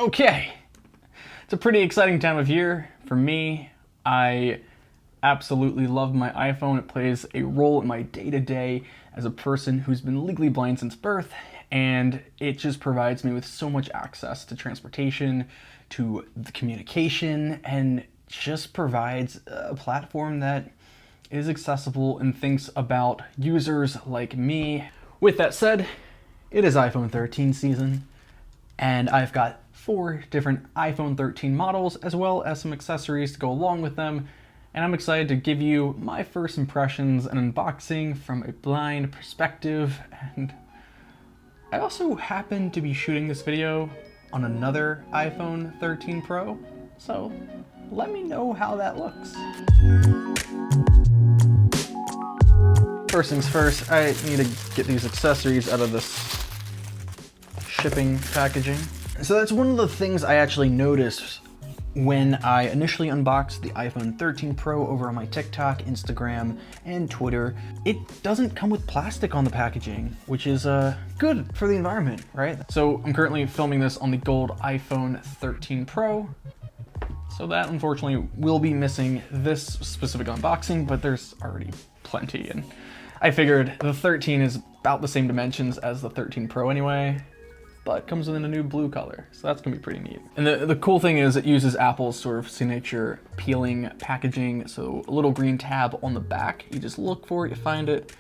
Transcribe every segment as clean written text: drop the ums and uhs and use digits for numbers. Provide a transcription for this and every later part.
Okay, it's a pretty exciting time of year for me. I absolutely love my iPhone. It plays a role in my day-to-day as a person who's been legally blind since birth, and it just provides me with so much access to transportation, to the communication, and just provides a platform that is accessible and thinks about users like me. With that said, it is iPhone 13 season, and I've got 4 different iPhone 13 models, as well as some accessories to go along with them, and I'm excited to give you my first impressions and unboxing from a blind perspective. And I also happen to be shooting this video on another iPhone 13 Pro, so let me know how that looks. First things first, I need to get these accessories out of this shipping packaging. So that's one of the things I actually noticed when I initially unboxed the iPhone 13 Pro over on my TikTok, Instagram, and Twitter. It doesn't come with plastic on the packaging, which is good for the environment, right? So I'm currently filming this on the gold iPhone 13 Pro. So that unfortunately will be missing this specific unboxing, but there's already plenty. And I figured the 13 is about the same dimensions as the 13 Pro anyway, but comes in a new blue color, so that's gonna be pretty neat. And the cool thing is it uses Apple's sort of signature peeling packaging, so a little green tab on the back. You just look for it, you find it,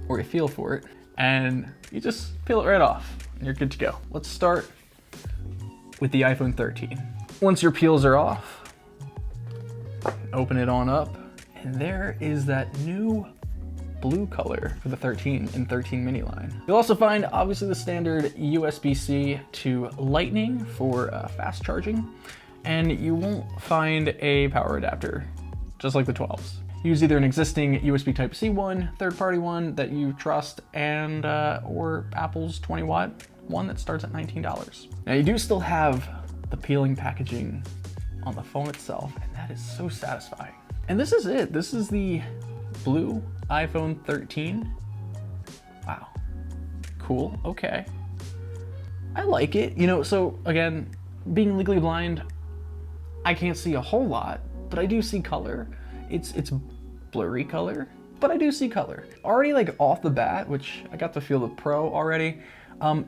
or you feel for it, and you just peel it right off, and you're good to go. Let's start with the iPhone 13. Once your peels are off, open it on up, and there is that new blue color for the 13 and 13 mini line. You'll also find obviously the standard USB-C to Lightning for fast charging, and you won't find a power adapter, just like the 12s. Use either an existing USB Type-C one, third-party one that you trust, and or Apple's 20-watt one that starts at $19. Now you do still have the peeling packaging on the phone itself, and that is so satisfying. And this is it. This is the blue iPhone 13. Wow, cool, okay. I like it, you know, so again, being legally blind, I can't see a whole lot, but I do see color. It's blurry color, but I do see color. Already like off the bat, which I got to feel the Pro already,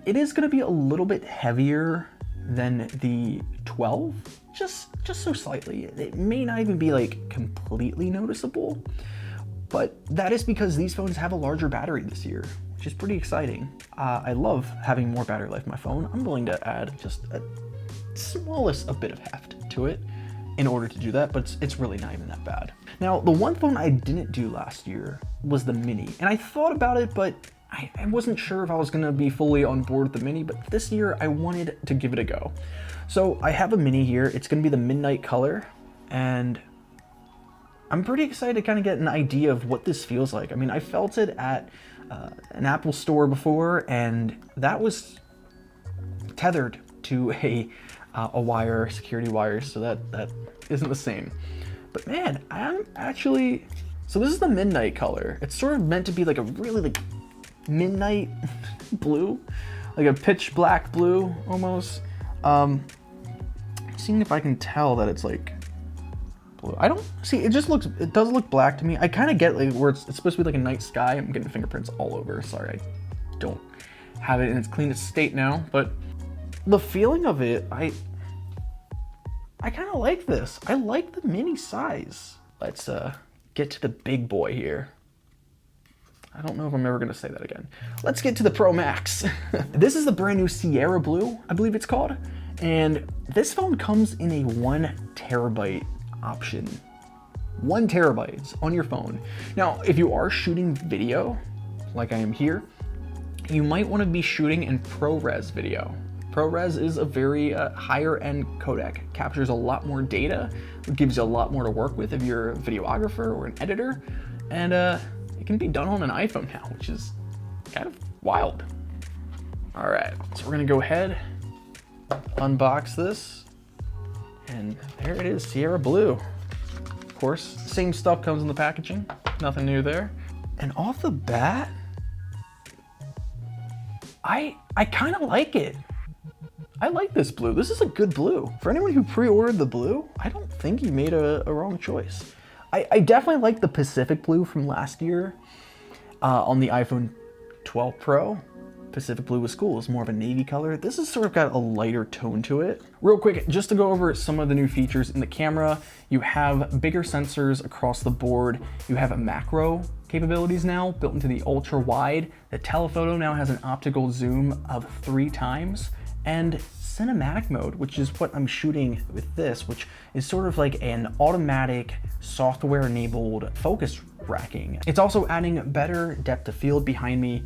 it is gonna be a little bit heavier than the 12, just so slightly. It may not even be like completely noticeable, but that is because these phones have a larger battery this year, which is pretty exciting. I love having more battery life in my phone. I'm willing to add just a smallest a bit of heft to it in order to do that, but it's really not even that bad. Now, the one phone I didn't do last year was the Mini, and I thought about it, but I wasn't sure if I was gonna be fully on board with the Mini, but this year I wanted to give it a go. So I have a Mini here. It's gonna be the midnight color, and I'm pretty excited to kind of get an idea of what this feels like. I mean, I felt it at an Apple store before, and that was tethered to a wire, security wire, so that isn't the same. But man, I'm actually, so this is the midnight color. It's sort of meant to be like a really like midnight blue, like a pitch black blue almost. Seeing if I can tell that it's like blue. I don't see, it does look black to me. I kind of get like where it's supposed to be like a night sky. I'm getting fingerprints all over. Sorry, I don't have it in its cleanest state now, but the feeling of it, I kind of like this. I like the mini size. Let's get to the big boy here. I don't know if I'm ever gonna say that again. Let's get to the Pro Max. This is the brand new Sierra Blue, I believe it's called. And this phone comes in a 1 terabyte option. 1 terabyte on your phone. Now, if you are shooting video, like I am here, you might wanna be shooting in ProRes video. ProRes is a very higher end codec, captures a lot more data, it gives you a lot more to work with if you're a videographer or an editor, and it can be done on an iPhone now, which is kind of wild. All right, so we're gonna go ahead, unbox this, and there it is, Sierra Blue. Of course, same stuff comes in the packaging, nothing new there. And off the bat, I kind of like it. I like this blue. This is a good blue. For anyone who pre-ordered the blue, I don't think you made a wrong choice. I definitely like the Pacific blue from last year on the iPhone 12 Pro. Pacific blue was cool. It's more of a navy color. This has sort of got a lighter tone to it. Real quick, just to go over some of the new features in the camera, you have bigger sensors across the board. You have macro capabilities now built into the ultra wide. The telephoto now has an optical zoom of 3 times. And cinematic mode, which is what I'm shooting with this, which is sort of like an automatic software-enabled focus racking. It's also adding better depth of field behind me,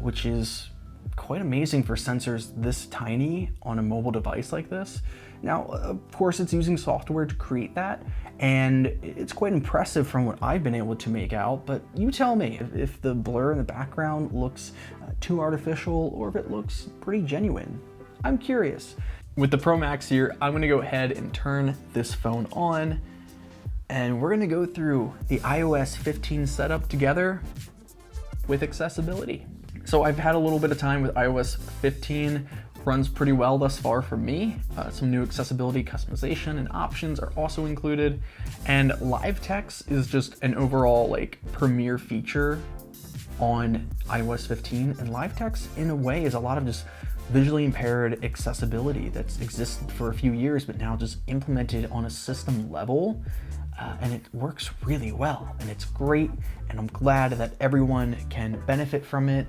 which is quite amazing for sensors this tiny on a mobile device like this. Now, of course, it's using software to create that, and it's quite impressive from what I've been able to make out, but you tell me if the blur in the background looks too artificial or if it looks pretty genuine. I'm curious. With the Pro Max here, I'm gonna go ahead and turn this phone on, and we're gonna go through the iOS 15 setup together with accessibility. So I've had a little bit of time with iOS 15, runs pretty well thus far for me. Some new accessibility customization and options are also included, and live text is just an overall like premier feature on iOS 15, and live text in a way is a lot of just visually impaired accessibility that's existed for a few years, but now just implemented on a system level. And it works really well, and it's great, and I'm glad that everyone can benefit from it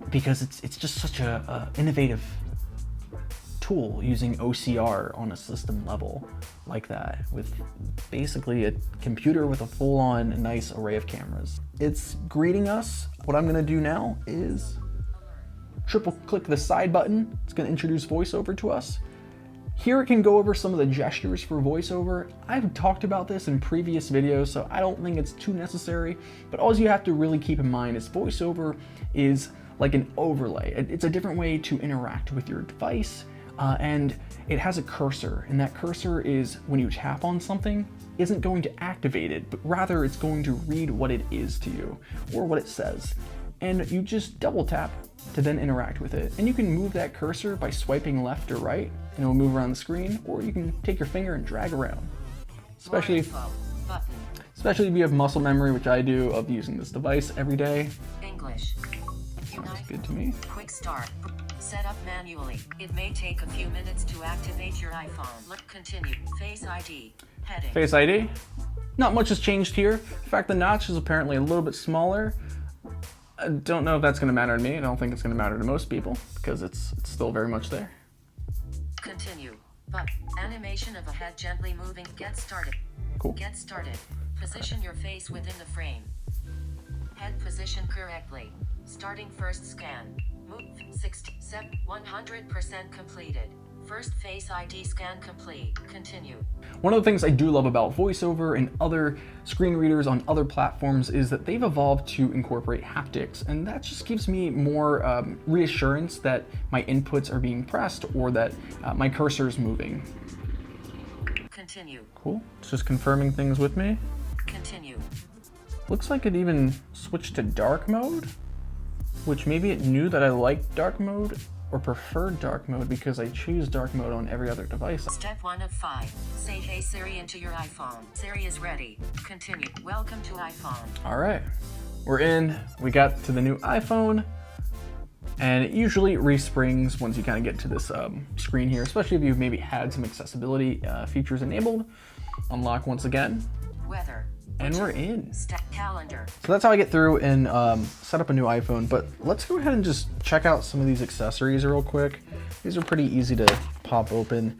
because it's just such a innovative tool using OCR on a system level like that, with basically a computer with a full-on nice array of cameras. It's greeting us. What I'm gonna do now is triple click the side button. It's gonna introduce VoiceOver to us. Here it can go over some of the gestures for VoiceOver. I've talked about this in previous videos, so I don't think it's too necessary, but all you have to really keep in mind is VoiceOver is like an overlay. It's a different way to interact with your device, and it has a cursor, and that cursor is when you tap on something, isn't going to activate it, but rather it's going to read what it is to you, or what it says. And you just double tap to then interact with it. And you can move that cursor by swiping left or right, and it will move around the screen, or you can take your finger and drag around. Especially if you have muscle memory, which I do, of using this device every day. English. Sounds good to me. Quick start. Set up manually. It may take a few minutes to activate your iPhone. Continue. Face ID. Heading. Face ID. Not much has changed here. In fact, the notch is apparently a little bit smaller. I don't know if that's going to matter to me. I don't think it's going to matter to most people because it's still very much there. Continue. But animation of a head gently moving. Get started. Cool. Get started. Position your face within the frame. Head position correctly. Starting first scan. Move 67 100% completed. First Face ID scan complete. Continue. One of the things I do love about VoiceOver and other screen readers on other platforms is that they've evolved to incorporate haptics, and that just gives me more reassurance that my inputs are being pressed or that my cursor is moving. Continue. Cool. It's just confirming things with me. Continue. Looks like it even switched to dark mode, which maybe it knew that I liked dark mode or preferred dark mode because I choose dark mode on every other device. Step 1 of 5. Say Hey Siri into your iPhone. Siri is ready. Continue. Welcome to iPhone. All right, we're in. We got to the new iPhone, and it usually resprings once you kind of get to this screen here, especially if you've maybe had some accessibility features enabled. Unlock once again. Weather. And we're in. Step calendar. So that's how I get through and set up a new iPhone, but let's go ahead and just check out some of these accessories real quick. These are pretty easy to pop open.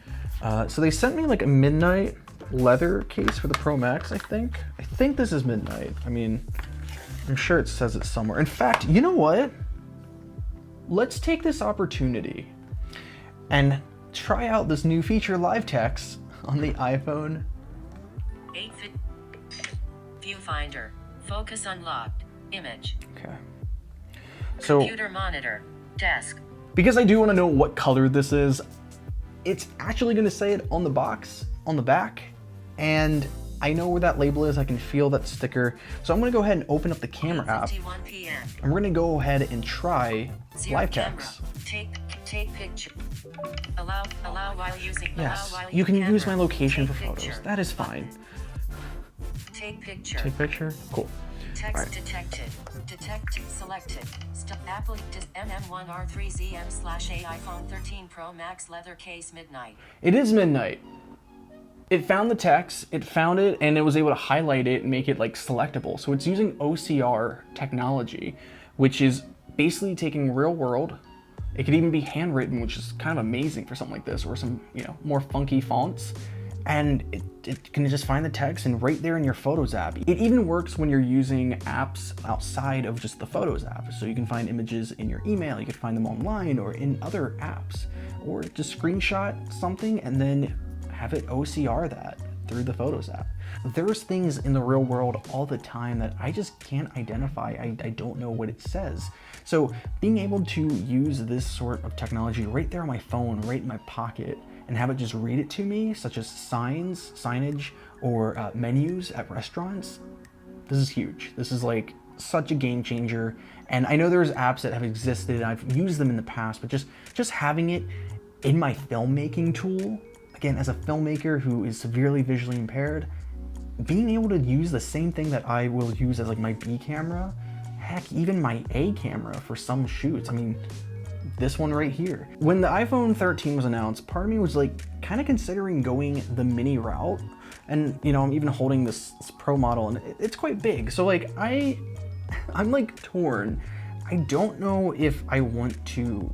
So they sent me like a midnight leather case for the Pro Max, I think. I think this is midnight. I mean, I'm sure it says it somewhere. In fact, you know what? Let's take this opportunity and try out this new feature, live text, on the iPhone. 8 Viewfinder. Focus unlocked. Image. Okay. So, Computer monitor. Desk. because I do want to know what color this is, it's actually going to say it on the box, on the back, and I know where that label is. I can feel that sticker. So I'm going to go ahead and open up the camera app, 8:51 p.m. and we're going to go ahead and try Zero live camera. text. Take picture. Allow while using. Yes, Allow while you can camera. use my location for Take photos. picture. That is fine. Button. Take picture. Take picture? Cool. Text Alright. detected. Detect selected. Apple MM1R3ZM/A iPhone 13 Pro Max leather case midnight. It is midnight. It found the text, it found it, and it was able to highlight it and make it like selectable. So it's using OCR technology, which is basically taking real world. It could even be handwritten, which is kind of amazing for something like this, or some, you know, more funky fonts. And it can just find the text and right there in your Photos app. It even works when you're using apps outside of just the Photos app. So you can find images in your email, you can find them online or in other apps, or just screenshot something and then have it OCR that through the Photos app. There's things in the real world all the time that I just can't identify. I don't know what it says. So being able to use this sort of technology right there on my phone, right in my pocket, and have it just read it to me, such as signage, or menus at restaurants, this is huge. This is like such a game changer. And I know there's apps that have existed, I've used them in the past, but just having it in my filmmaking tool, again, as a filmmaker who is severely visually impaired, being able to use the same thing that I will use as like my B camera, heck, even my A camera for some shoots. I mean, this one right here. When the iPhone 13 was announced, part of me was like kind of considering going the mini route. And you know, I'm even holding this Pro model and it's quite big. So like I'm like torn. I don't know if I want to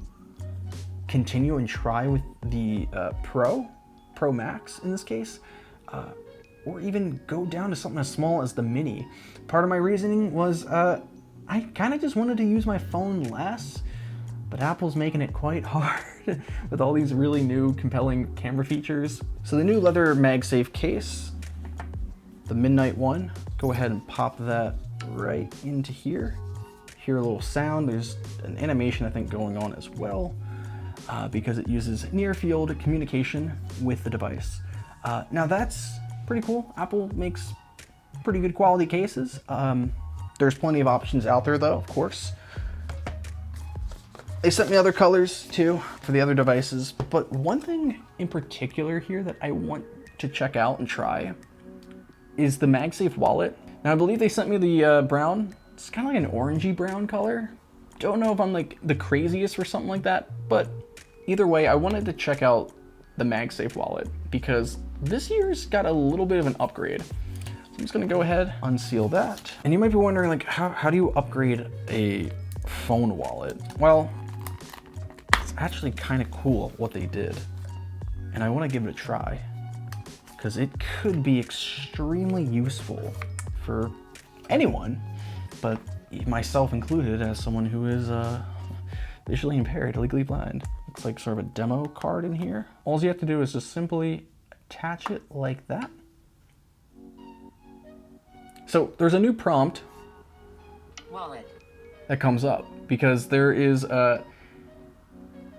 continue and try with the Pro Max in this case, or even go down to something as small as the mini. Part of my reasoning was I kind of just wanted to use my phone less, but Apple's making it quite hard with all these really new compelling camera features. So the new leather MagSafe case, the Midnight one, go ahead and pop that right into here. Hear a little sound. There's an animation I think going on as well, because it uses near field communication with the device. Now that's pretty cool. Apple makes pretty good quality cases. There's plenty of options out there though, of course. They sent me other colors too for the other devices, but one thing in particular here that I want to check out and try is the MagSafe Wallet. Now I believe they sent me the brown. It's kind of like an orangey brown color. Don't know if I'm like the craziest for something like that, but either way, I wanted to check out the MagSafe Wallet because this year's got a little bit of an upgrade. So I'm just gonna go ahead, unseal that. And you might be wondering like, how do you upgrade a phone wallet? Well, it's actually kind of cool what they did. And I wanna give it a try because it could be extremely useful for anyone, but myself included as someone who is visually impaired, legally blind. It's like sort of a demo card in here. All you have to do is just simply attach it like that. So there's a new prompt Wallet. that comes up because there is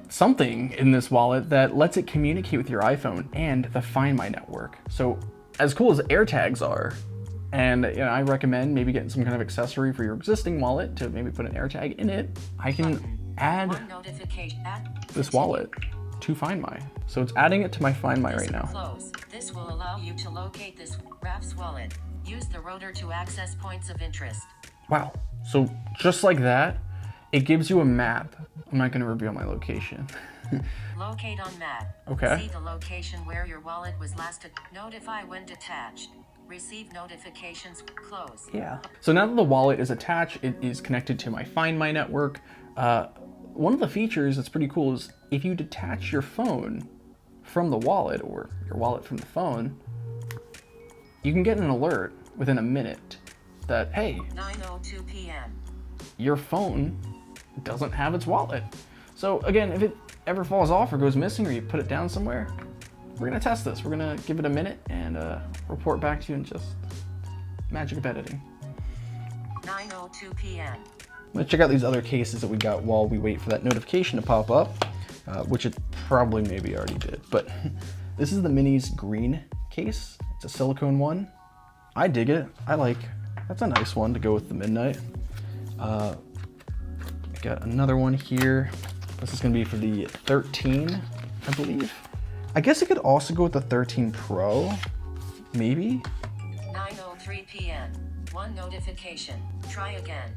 something in this wallet that lets it communicate with your iPhone and the Find My network. So as cool as AirTags are, and you know, I recommend maybe getting some kind of accessory for your existing wallet to maybe put an AirTag in it, I can add this wallet to Find My. So it's adding it to my Find My right now. Close. This will allow you to locate this Rath's wallet. Use the rotor to access points of interest. Wow. So just like that, it gives you a map. I'm not gonna reveal my location. Locate on map. Okay. See the location where your wallet was last. Notify when detached. Receive notifications. Close. Yeah. So now that the wallet is attached, it is connected to my Find My network. One of the features that's pretty cool is if you detach your phone from the wallet or your wallet from the phone, you can get an alert within a minute that, hey, 9:02 p.m. your phone doesn't have its wallet. So again, if it ever falls off or goes missing or you put it down somewhere, we're gonna test this. We're gonna give it a minute and report back to you in just magic of editing. 9:02 p.m. Let's check out these other cases that we got while we wait for that notification to pop up, which it probably maybe already did. But this is the Mini's green case. It's a silicone one. I dig it. That's a nice one to go with the Midnight. I got another one here. This is gonna be for the 13 I believe. I guess it could also go with the 13 Pro, maybe? 9:03 p.m. One notification. Try again.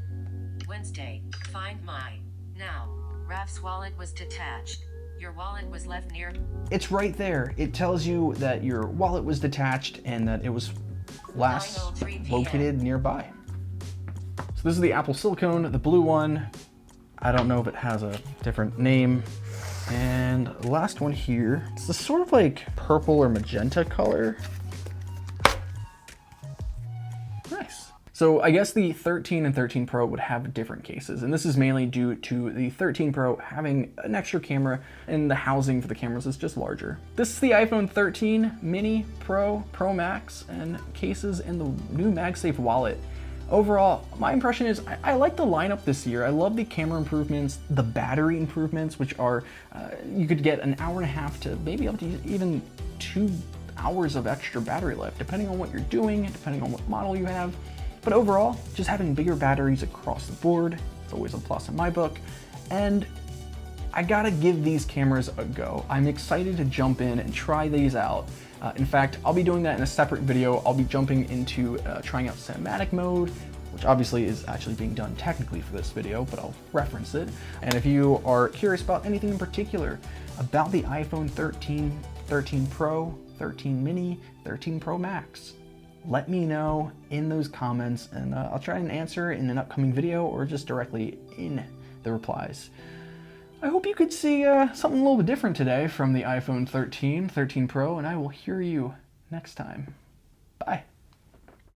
Wednesday. Find my. Now. Rath's wallet was detached. Your wallet was left near. It's right there. It tells you that your wallet was detached and that it was last 9:03 located nearby. So this is the Apple Silicone, the blue one. I don't know if it has a different name. And the last one here, it's this sort of like purple or magenta color. Nice. So I guess the 13 and 13 Pro would have different cases, and this is mainly due to the 13 Pro having an extra camera and the housing for the cameras is just larger. This is the iPhone 13 Mini, Pro, Pro Max, and cases in the new MagSafe Wallet. Overall, my impression is I like the lineup this year. I love the camera improvements, the battery improvements, which are, you could get an hour and a half to maybe up to even 2 hours of extra battery life, depending on what you're doing, depending on what model you have. But overall, just having bigger batteries across the board, it's always a plus in my book. And I gotta give these cameras a go. I'm excited to jump in and try these out. In fact, I'll be doing that in a separate video. I'll be jumping into trying out cinematic mode, which obviously is actually being done technically for this video, but I'll reference it. And if you are curious about anything in particular about the iPhone 13, 13 Pro, 13 Mini, 13 Pro Max, let me know in those comments, and I'll try and answer in an upcoming video or just directly in the replies. I hope you could see something a little bit different today from the iPhone 13, 13 Pro, and I will hear you next time.